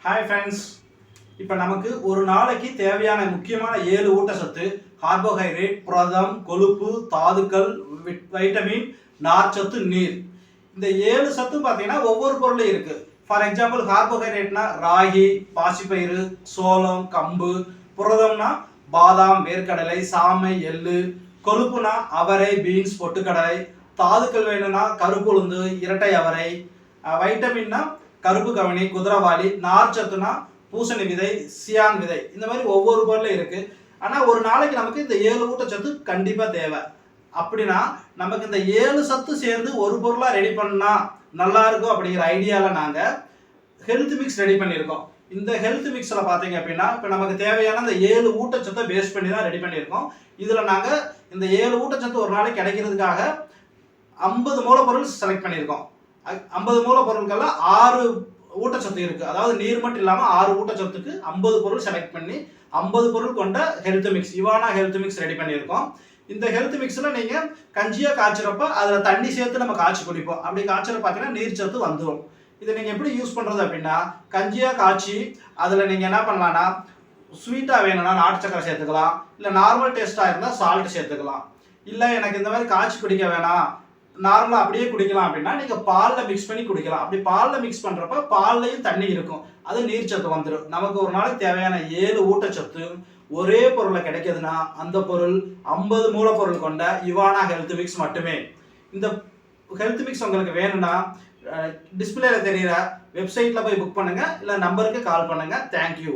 Hi friends, இப்போ நமக்கு ஒரு நாளைக்கு தேவையான முக்கியமான 7 ஊட்டச்சத்து கார்போஹைட்ரேட், புரதம், கொழுப்பு, தாதுக்கள், வைட்டமின், நார்ச்சத்து, நீர். இந்த 7 சத்தும் பார்த்தீங்கன்னா ஒவ்வொரு பொருளும் இருக்கு. ஃபார் எக்ஸாம்பிள் கார்போஹைட்ரேட்னா ராகி, பாசிப்பயிறு, சோளம், கம்பு. புரதம்னா பாதாம், வேர்க்கடலை, சாமை, எள்ளு. கொழுப்புனா அவரை, பீன்ஸ், பொட்டுக்கடலை. தாதுக்கள் வேணும்னா கருப்பு உளுந்து, இரட்டை அவரை. வைட்டமின்னா கருப்பு கவனி, குதிரவாளி. நார்ச்சத்துனா பூசணி விதை, சியான் விதை. இந்த மாதிரி ஒவ்வொரு பொருளும் இருக்கு. ஆனால் ஒரு நாளைக்கு நமக்கு இந்த 7 ஊட்டச்சத்து கண்டிப்பாக தேவை. அப்படின்னா நமக்கு இந்த 7 சத்து சேர்ந்து ஒரு பொருளாக ரெடி பண்ணா நல்லா இருக்கும் அப்படிங்கிற ஐடியாவில் நாங்கள் ஹெல்த் மிக்ஸ் ரெடி பண்ணியிருக்கோம். இந்த ஹெல்த் மிக்ஸில் பார்த்தீங்க அப்படின்னா இப்போ நமக்கு தேவையான இந்த 7 ஊட்டச்சத்தை பேஸ் பண்ணி தான் ரெடி பண்ணியிருக்கோம். இதில் நாங்கள் இந்த 7 ஊட்டச்சத்து ஒரு நாளைக்கு கிடைக்கிறதுக்காக 50 மூலப்பொருள் செலக்ட் பண்ணியிருக்கோம். 50 மூலப்பொருட்கள்ல 6 ஊட்டச்சத்து இருக்கு. அதாவது நீர் மட்டும் இல்லாமல் 6 ஊட்டச்சத்துக்கு 50 பொருள் செலக்ட் பண்ணி 50 பொருள் கொண்ட health mix, Ivana health mix ready பண்ணியிருக்கோம். இந்த ஹெல்த் மிக்ஸில் நீங்கள் கஞ்சியாக காய்ச்சிறப்ப அதில் தண்ணி சேர்த்து நம்ம காய்ச்சி குடிப்போம். அப்படி காய்ச்சல பார்த்தீங்கன்னா நீர் சத்து வந்துடும். இதை நீங்கள் எப்படி யூஸ் பண்ணுறது அப்படின்னா, கஞ்சியாக காய்ச்சி அதில் நீங்கள் என்ன பண்ணலான்னா, ஸ்வீட்டாக வேணும்னா நாட்டு சக்கரை சேர்த்துக்கலாம், இல்லை நார்மல் டேஸ்ட்டாக இருந்தால் சால்ட் சேர்த்துக்கலாம். இல்லை எனக்கு இந்த மாதிரி காய்ச்சி குடிக்க வேணாம், நார்மலாக அப்படியே குடிக்கலாம் அப்படின்னா நீங்கள் பாலில் மிக்ஸ் பண்ணி குடிக்கலாம். அப்படி பாலில் மிக்ஸ் பண்ணுறப்ப பால்லையும் தண்ணி இருக்கும், அது நீர்ச்சத்து வந்துடும். நமக்கு ஒரு நாளைக்கு தேவையான 7 ஊட்டச்சத்து ஒரே பொருளை கிடைக்குதுன்னா அந்த பொருள் 50 மூலப்பொருள் கொண்ட இவானா ஹெல்த் மிக்ஸ் மட்டுமே. இந்த ஹெல்த் மிக்ஸ் உங்களுக்கு வேணும்னா டிஸ்பிளேல தெரிகிற வெப்சைட்டில் போய் புக் பண்ணுங்கள், இல்லை நம்பருக்கு கால் பண்ணுங்கள். தேங்க்யூ.